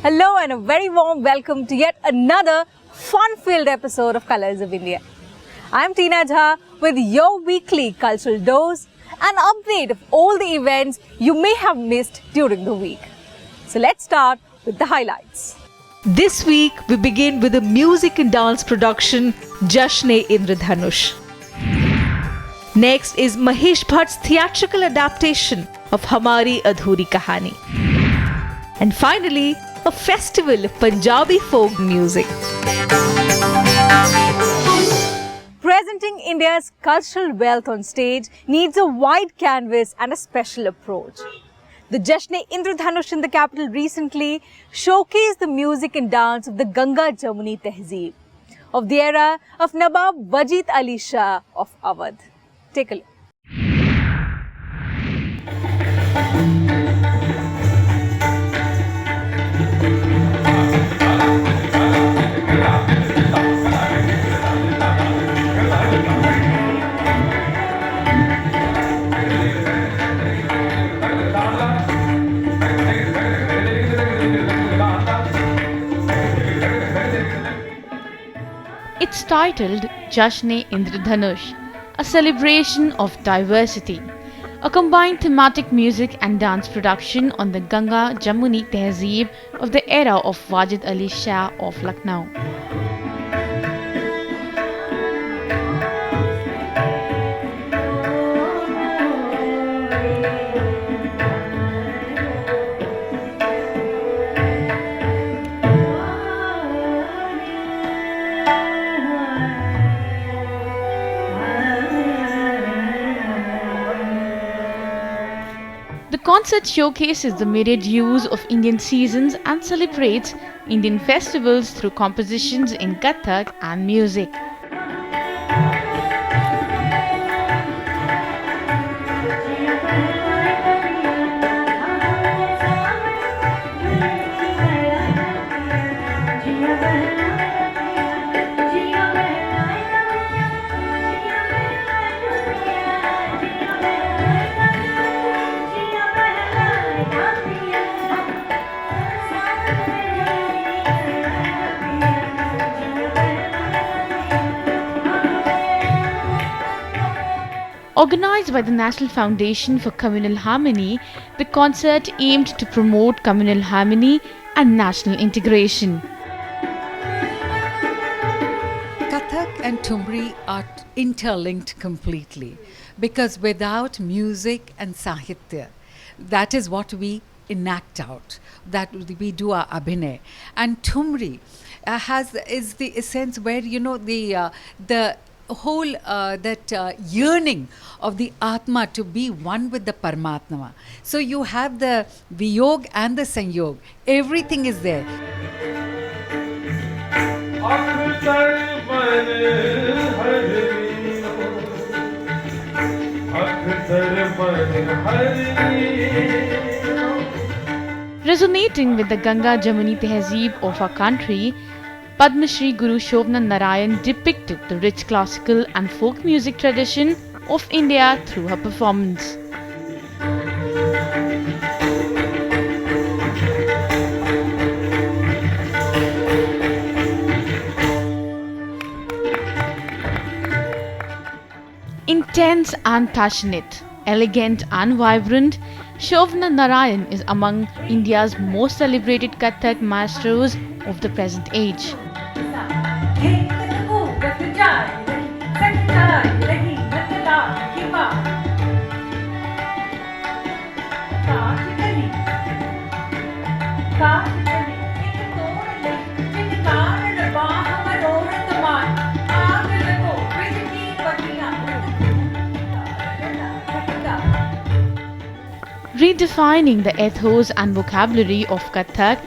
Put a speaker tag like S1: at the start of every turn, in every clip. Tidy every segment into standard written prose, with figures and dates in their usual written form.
S1: Hello and a very warm welcome to yet another fun-filled episode of Colors of India. I'm Tina Jha with your weekly cultural dose, an update of all the events you may have missed during the week. So let's start with the highlights. This week we begin with a music and dance production, Jashn-e-Indradhanush. Next is Mahesh Bhatt's theatrical adaptation of Hamari Adhuri Kahani. And finally, a festival of Punjabi folk music. Presenting India's cultural wealth on stage needs a wide canvas and a special approach. The Jashn-e-Indradhanush in the capital recently showcased the music and dance of the Ganga Jamuni Tehzeeb of the era of Nawab Wajid Ali Shah of Awadh. Take a look.
S2: It's titled Jashn-e-Indradhanush, a celebration of diversity, a combined thematic music and dance production on the Ganga Jamuni Tehzeeb of the era of Wajid Ali Shah of Lucknow. The concert showcases the myriad use of Indian seasons and celebrates Indian festivals through compositions in Kathak and music. Organized by the National Foundation for Communal Harmony, the concert aimed to promote communal harmony and national integration.
S3: Kathak and Thumri are interlinked completely because without music and Sahitya, that is what we enact out, that we do our abhinay. And Thumri is the essence where, the whole yearning of the Atma to be one with the Paramatma. So you have the Viyog and the Sanyog. Everything is there.
S2: Resonating with the Ganga Jamuni Tehzeeb of our country, Padma Shri Guru Shobna Narayan depicted the rich classical and folk music tradition of India through her performance. Intense and passionate, elegant and vibrant, Shobna Narayan is among India's most celebrated Kathak maestros of the present age. Redefining the ethos and vocabulary of Kathak,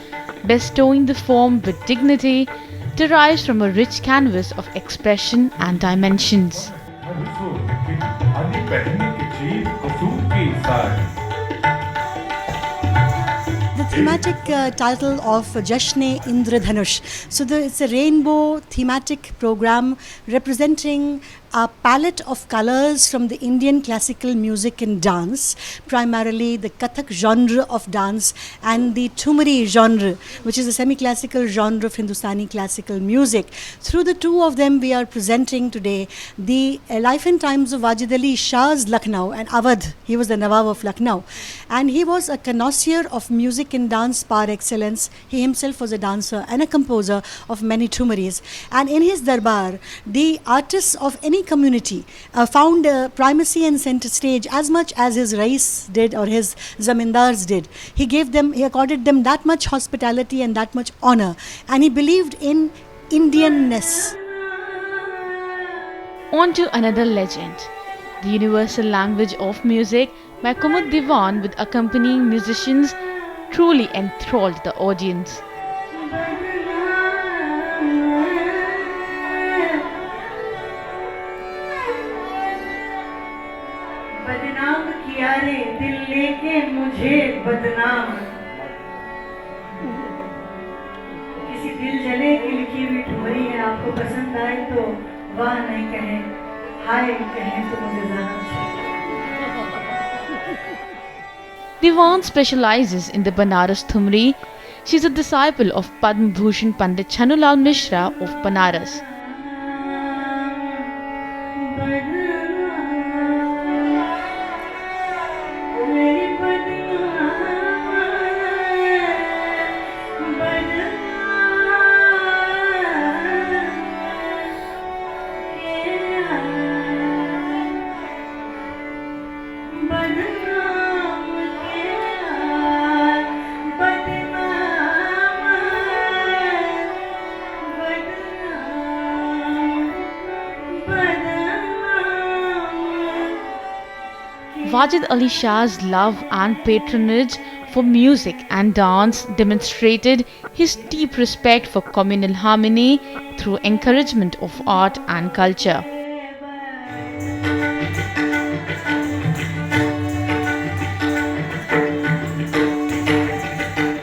S2: bestowing the form with dignity, derives from a rich canvas of expression and dimensions.
S4: The thematic title of Jashn-e-Indradhanush. So it's a rainbow thematic program representing a palette of colors from the Indian classical music and dance, primarily the Kathak genre of dance and the Thumri genre, which is a semi-classical genre of Hindustani classical music. Through the two of them, we are presenting today the life and times of Wajid Ali Shah's Lucknow and Awadh. He was the Nawab of Lucknow. And he was a connoisseur of music and dance par excellence. He himself was a dancer and a composer of many Thumris. And in his darbar, the artists of any community found primacy and center stage as much as his Rais did or his Zamindars did. He accorded them that much hospitality and that much honor. And he believed in Indianness.
S2: On to another legend, the universal language of music by Kumud Diwan with accompanying musicians truly enthralled the audience.
S5: बदनाम किया रे दिल लेके मुझे बदनाम किसी दिल जले की लिखी हुई ठोरी है आपको पसंद आए तो वाह नहीं कहें हाय कहें तो मुझे जाना चाहिए
S2: Diwan specializes in the Banaras Thumri. She is a disciple of Padma Bhushan Pandit Chanulal Mishra of Banaras. Wajid Ali Shah's love and patronage for music and dance demonstrated his deep respect for communal harmony through encouragement of art and culture.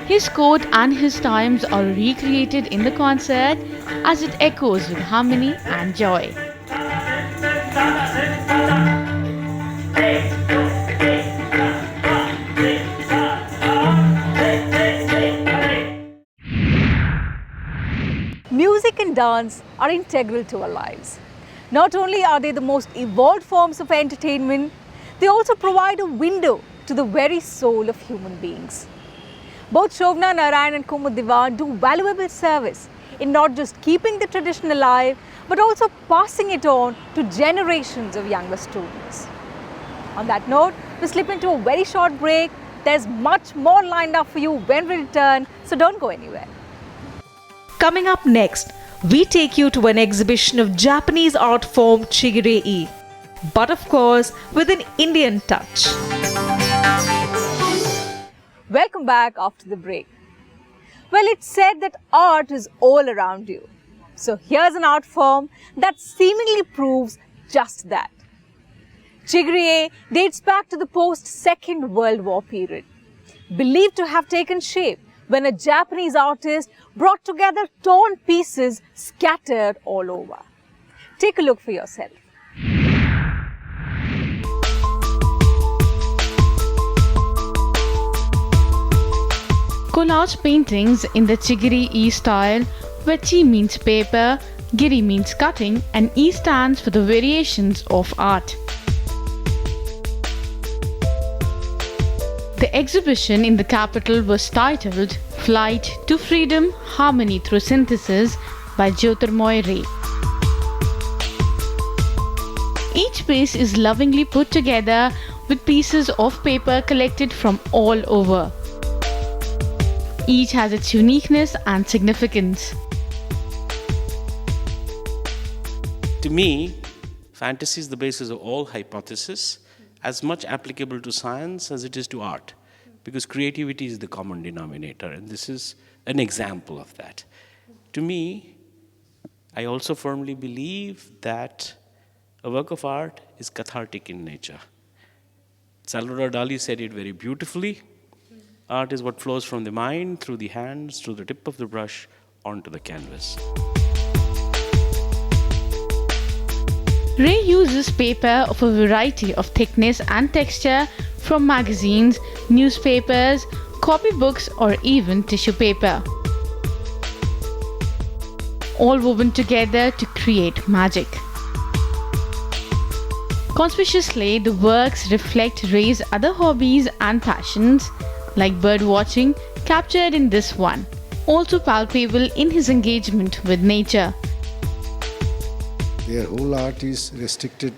S2: His court and his times are recreated in the concert as it echoes with harmony and joy.
S1: Music and dance are integral to our lives. Not only are they the most evolved forms of entertainment, they also provide a window to the very soul of human beings. Both Shobna Narayan and Kumud Diwan do valuable service in not just keeping the tradition alive, but also passing it on to generations of younger students. On that note, we slip into a very short break. There's much more lined up for you when we return, so don't go anywhere.
S6: Coming up next, we take you to an exhibition of Japanese art form Chigirei, but of course with an Indian touch.
S1: Welcome back after the break. Well, it's said that art is all around you. So here's an art form that seemingly proves just that. Chigirei dates back to the post-Second World War period, believed to have taken shape when a Japanese artist brought together torn pieces scattered all over. Take a look for yourself.
S2: Collage paintings in the Chigirei style, where Chi means paper, Giri means cutting, and E stands for the variations of art. The exhibition in the capital was titled Flight to Freedom, Harmony Through Synthesis by Jyotirmoy Ray. Each piece is lovingly put together with pieces of paper collected from all over. Each has its uniqueness and significance.
S7: To me, fantasy is the basis of all hypotheses, as much applicable to science as it is to art, because creativity is the common denominator, and this is an example of that. To me, I also firmly believe that a work of art is cathartic in nature. Salvador Dali said it very beautifully. Art is what flows from the mind, through the hands, through the tip of the brush, onto the canvas.
S2: Ray uses paper of a variety of thickness and texture from magazines, newspapers, copybooks, or even tissue paper, all woven together to create magic. Conspicuously, the works reflect Ray's other hobbies and passions, like bird watching, captured in this one, also palpable in his engagement with nature.
S8: Their whole art is restricted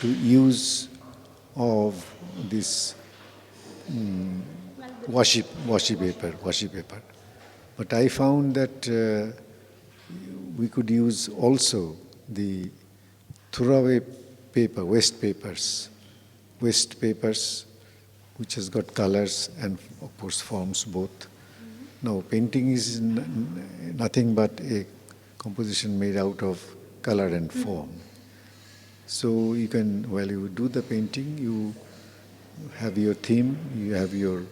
S8: to use of this washi paper. But I found that we could use also the throwaway paper, waste papers, which has got colors and of course forms both. Now painting is nothing but a composition made out of color and form. So you can, while you do the painting, you have your theme, you have your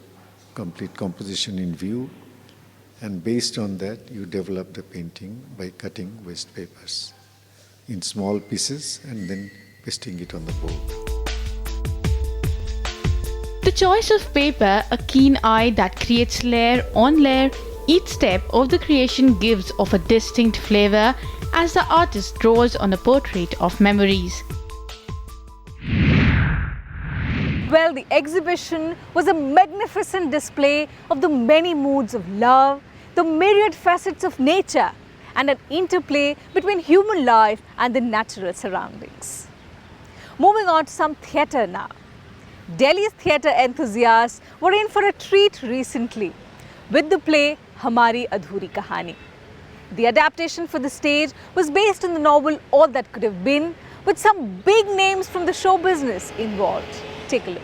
S8: complete composition in view, and based on that you develop the painting by cutting waste papers in small pieces and then pasting it on the board.
S2: The choice of paper, a keen eye that creates layer on layer, each step of the creation gives off a distinct flavor as the artist draws on a portrait of memories.
S1: Well, the exhibition was a magnificent display of the many moods of love, the myriad facets of nature, and an interplay between human life and the natural surroundings. Moving on to some theatre now. Delhi's theatre enthusiasts were in for a treat recently with the play Hamari Adhuri Kahani. The adaptation for the stage was based on the novel All That Could Have Been, with some big names from the show business involved. Take a look.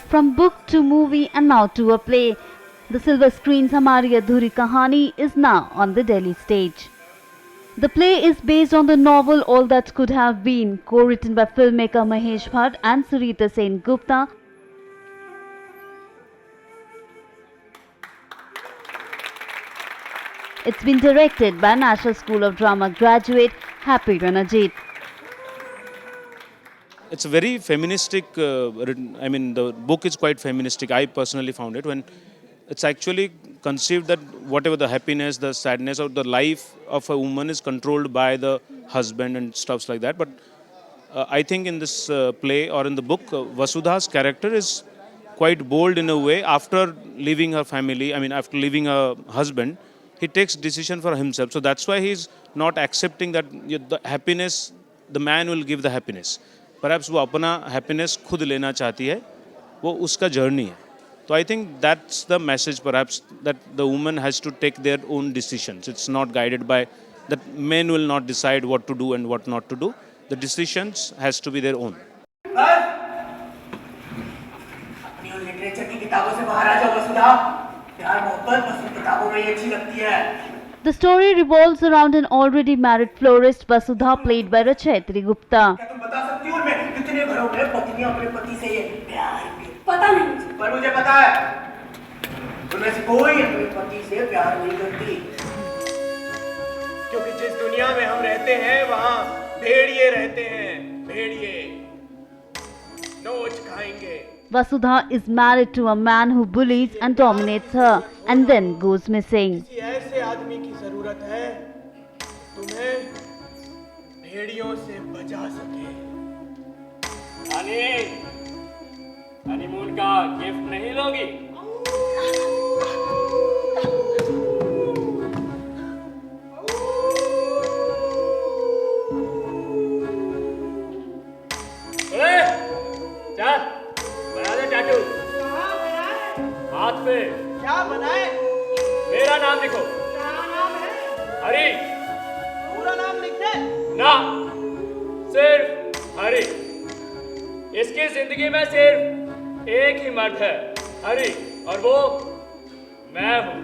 S9: From book to movie and now to a play, the silver screen's Hamari Adhuri Kahani is now on the Delhi stage. The play is based on the novel All That Could Have Been, co-written by filmmaker Mahesh Bhatt and Sarita Sen Gupta. It's been directed by National School of Drama graduate Happy Ranajit.
S7: It's a very feministic, the book is quite feministic. I personally found it when it's actually conceived that whatever the happiness, the sadness or the life of a woman is controlled by the husband and stuff like that. But I think in this play or in the book, Vasudha's character is quite bold in a way. After leaving her family, after leaving her husband, he takes decision for himself. So that's why he's not accepting that the happiness, the man will give the happiness. Perhaps वो अपना happiness खुद लेना चाहती है, वो उसका journey है. So I think that's the message perhaps, that the woman has to take their own decisions. It's not guided by that men will not decide what to do and what not to do. The decisions has to be their own.
S5: Literature की किताबों से बाहर आ जाओ वसुधा, प्यार मोहब्बत बस किताबों में ही अच्छी लगती है.
S9: The story revolves around an already married florist Vasudha, played by Rachayatri Gupta.
S5: क्या तुम बता सकती हो मैं कितने घरों में पत्नियां अपने पति से ये प्यार करती हैं? पता नहीं, पर मुझे पता है उनमें से कोई अपने पति से प्यार नहीं करती, क्योंकि जिस दुनिया में हम रहते हैं वहाँ भेड़िए रहते हैं. भेड़िए नोच खाएंगे.
S9: Vasudha is married to a man who bullies and dominates her and then goes missing.
S5: ऐसे आदमी की जरूरत है तुम्हें भेड़ियों से बचा सके. हनीमून का गिफ्ट नहीं लोगी? चल बना दे टैटू हाथ पे. क्या बनाए? मेरा नाम लिखो. क्या नाम है? हरी. पूरा नाम लिख दे. ना, सिर्फ हरी. इसकी जिंदगी में सिर्फ एक ही मर्द है, हरी, और वो मैं हूँ.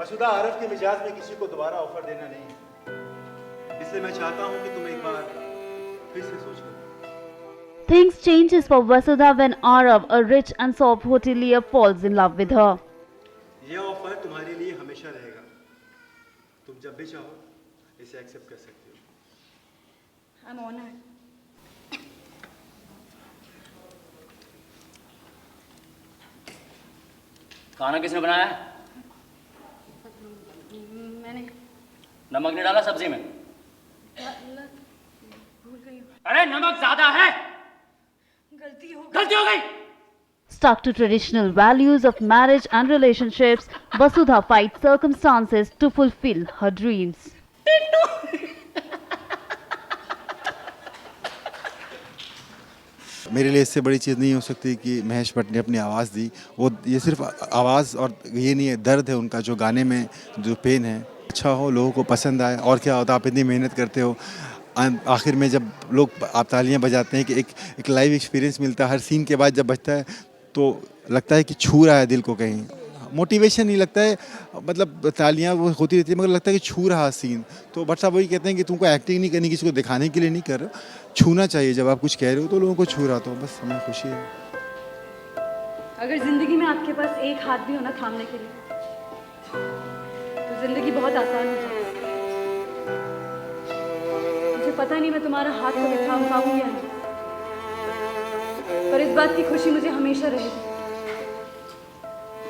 S10: वसुधा आरव के मिजाज में किसी को दोबारा ऑफर देना नहीं है, इसलिए मैं चाहता हूं कि तुम एक बार फिर से सोच लो।
S9: Things changes for Vasudha when Arav, a rich and soft hotelier, falls in love with her.
S10: यह ऑफर तुम्हारे लिए हमेशा रहेगा। तुम जब भी चाहो इसे एक्सेप्ट कर सकते हो।
S4: I'm honored.
S5: खाना किसने बनाया है?
S4: मैंने
S5: नमक नहीं डाला सब्जी में? अरे नमक ज्यादा है। गलती हो गई।
S9: Stuck to traditional values of marriage and relationships, Vasudha fights circumstances to fulfill her dreams.
S11: मेरे लिए इससे बड़ी चीज़ नहीं हो सकती कि महेश भट्ट ने अपनी आवाज़ दी। वो ये सिर्फ आवाज़ और ये नहीं है, दर्द है उनका, जो गाने में जो पेन है अच्छा हो, लोगों को पसंद आए। और क्या होता, आप इतनी मेहनत करते हो, आखिर में जब लोग आप तालियां बजाते हैं कि एक लाइव एक्सपीरियंस मिलता है, हर सीन के बाद जब बजता है तो लगता है कि छू रहा है दिल को। कहीं मोटिवेशन नहीं लगता है, मतलब तालियां वो होती रहती है मगर लगता है कि छू रहा सीन। तो भट्ट साहब वही कहते हैं कि तुमको एक्टिंग नहीं करनी, किसी को दिखाने के लिए नहीं कर रहे, छूना चाहिए। जब आप कुछ कह रहे हो तो लोगों को छू रहा, तो बस हमें खुशी है।
S12: अगर जिंदगी में आपके पास एक हाथ भी हो ना थामने के लिए, तो जिंदगी बहुत आसान हो जाएगी। मुझे पता नहीं मैं तुम्हारा हाथ कभी थाम पाऊंगी या नहीं, पर इस बात की खुशी मुझे हमेशा रहेगी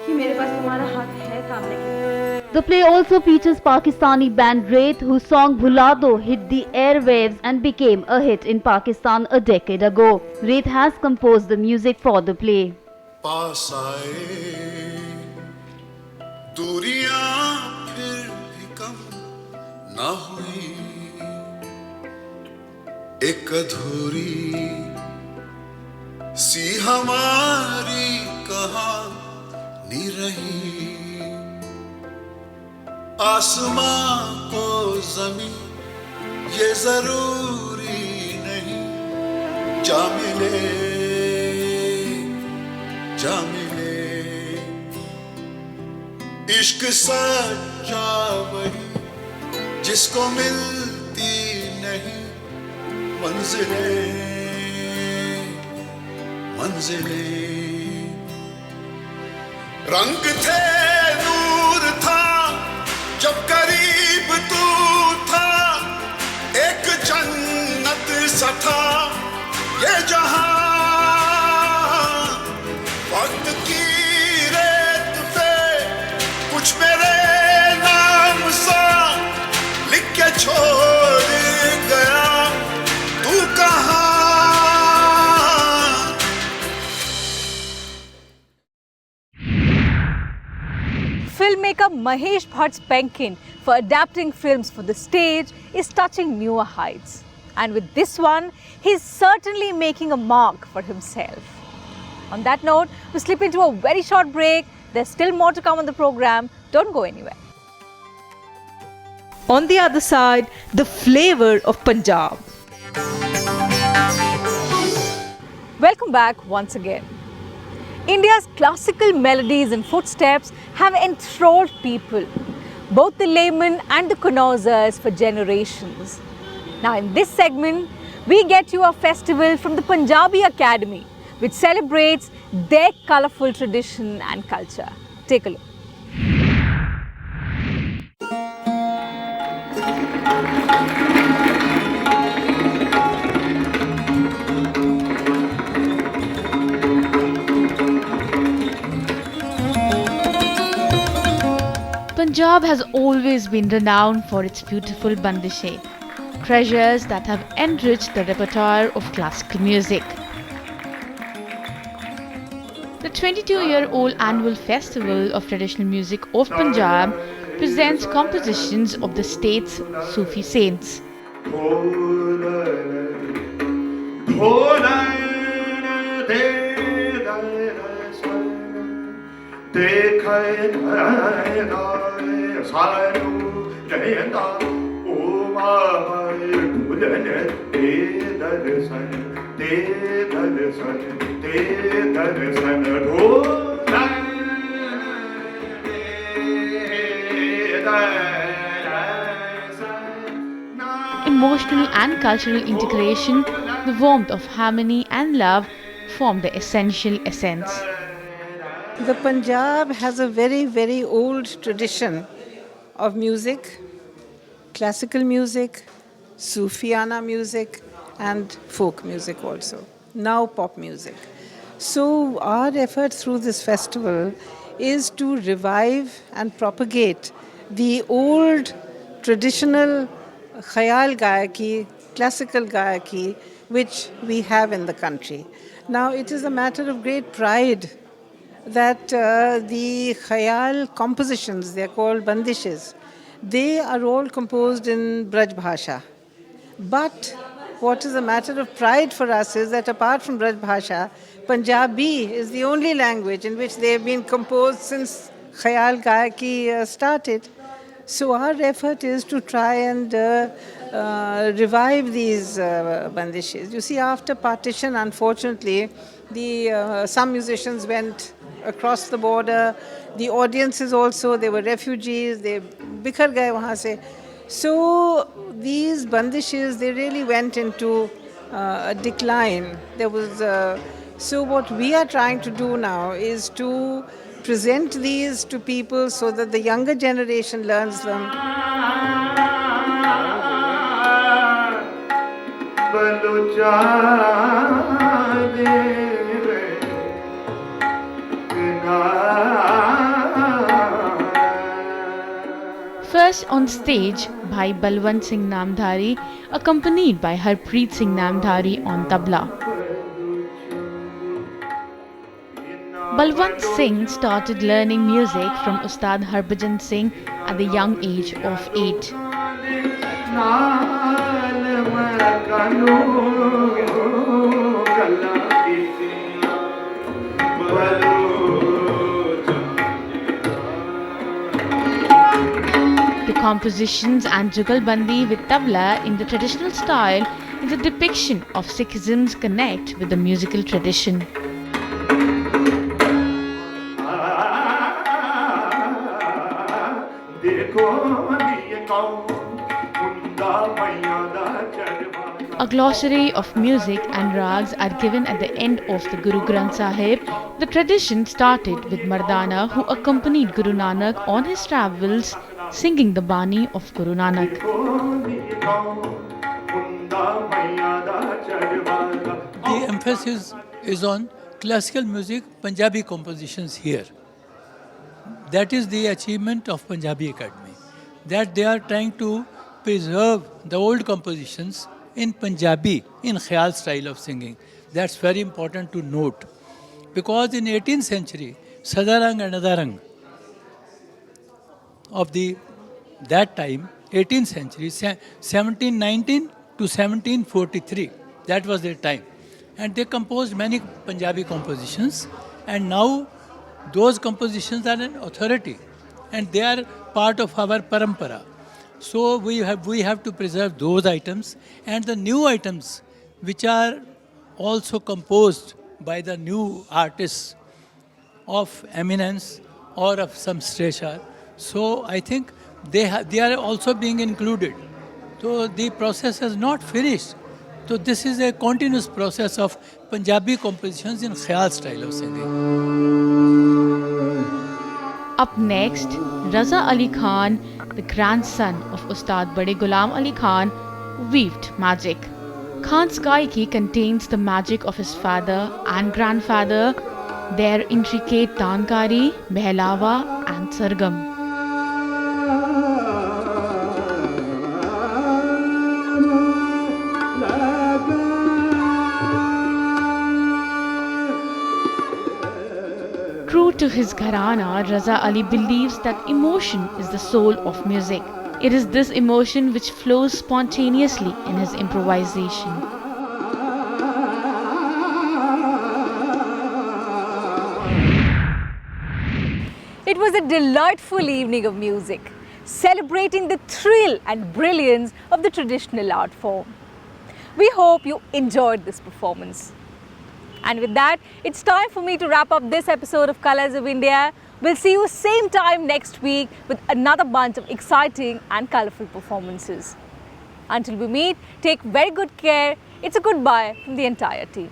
S12: कि मेरे पास तुम्हारा हाथ है थामने के लिए।
S9: The play also features Pakistani band Raith, whose song Bhula Do hit the airwaves and became a hit in Pakistan a decade ago. Raith has composed the music for the play.
S13: पास आए दूरियां फिर भी कम ना हुई, एक अधूरी सी हमारी कहानी रही। आसमां को जमीन ये जरूरी नहीं, जा मिले जा मिले। इश्क सच्चा वही जिसको मिलती नहीं मंजिलें मंजिलें। रंग थे नूर था जब करीब तू था, एक जन्नत सा था ये जहां। वक्त की रेत पे कुछ मेरे नाम सा लिख के छोड़ गया, तू कहां।
S1: Filmmaker Mahesh Bhatt's penchant for adapting films for the stage is touching newer heights. And with this one, he's certainly making a mark for himself. On that note, we slip into a very short break. There's still more to come on the program. Don't go anywhere.
S6: On the other side, the flavor of Punjab.
S1: Welcome back once again. India's classical melodies and footsteps have enthralled people, both the laymen and the connoisseurs, for generations. Now in this segment, we get you a festival from the Punjabi Academy, which celebrates their colourful tradition and culture. Take a look.
S2: Punjab has always been renowned for its beautiful bandishe, treasures that have enriched the repertoire of classical music. The 22-year-old annual festival of traditional music of Punjab presents compositions of the state's Sufi saints. emotional and cultural integration, the warmth of harmony and love form the essential essence.
S14: The Punjab has a very, very old tradition of music, classical music, Sufiana music, and folk music also, now pop music. So our effort through this festival is to revive and propagate the old traditional khayal gayaki, classical gayaki, which we have in the country. Now it is a matter of great pride that the khayal compositions, they are called bandishes, they are all composed in Braj Bhasha. But what is a matter of pride for us is that apart from Braj Bhasha, Punjabi is the only language in which they have been composed since khayal gayaki started. So our effort is to try and revive these bandishes. You see, after partition, unfortunately, some musicians went across the border. The audiences also, they were refugees, they bikhar gaye wahan se. So these bandishes, they really went into a decline. So what we are trying to do now is to present these to people so that the younger generation learns them.
S2: First on stage, Bhai Balwant Singh Namdhari, accompanied by Harpreet Singh Namdhari on tabla. Balwant Singh started learning music from Ustad Harbhajan Singh at the young age of 8. The compositions and jugalbandi with tabla in the traditional style is a depiction of Sikhism's connect with the musical tradition. A glossary of music and rags are given at the end of the Guru Granth Sahib. The tradition started with Mardana, who accompanied Guru Nanak on his travels, singing the Bani of Guru Nanak.
S15: The emphasis is on classical music, Punjabi compositions here. That is the achievement of Punjabi Academy, that they are trying to preserve the old compositions in Punjabi, in Khayal style of singing. That's very important to note. Because in 18th century, Sadarang and Adarang of that time, 18th century, 1719 to 1743, that was their time. And they composed many Punjabi compositions, and now those compositions are an authority and they are part of our parampara. So we have to preserve those items, and the new items which are also composed by the new artists of eminence or of some stature. So I think they are also being included. So the process has not finished. So this is a continuous process of Punjabi compositions in Khayal style of singing.
S2: Up next, Raza Ali Khan, the grandson of Ustad Bade Ghulam Ali Khan, weaved magic. Khan's gaiki contains the magic of his father and grandfather, their intricate tankari, behlawa and sargam. True to his gharana, Raza Ali believes that emotion is the soul of music. It is this emotion which flows spontaneously in his improvisation.
S1: It was a delightful evening of music, celebrating the thrill and brilliance of the traditional art form. We hope you enjoyed this performance. And with that, it's time for me to wrap up this episode of Colors of India. We'll see you same time next week with another bunch of exciting and colourful performances. Until we meet, take very good care. It's a goodbye from the entire team.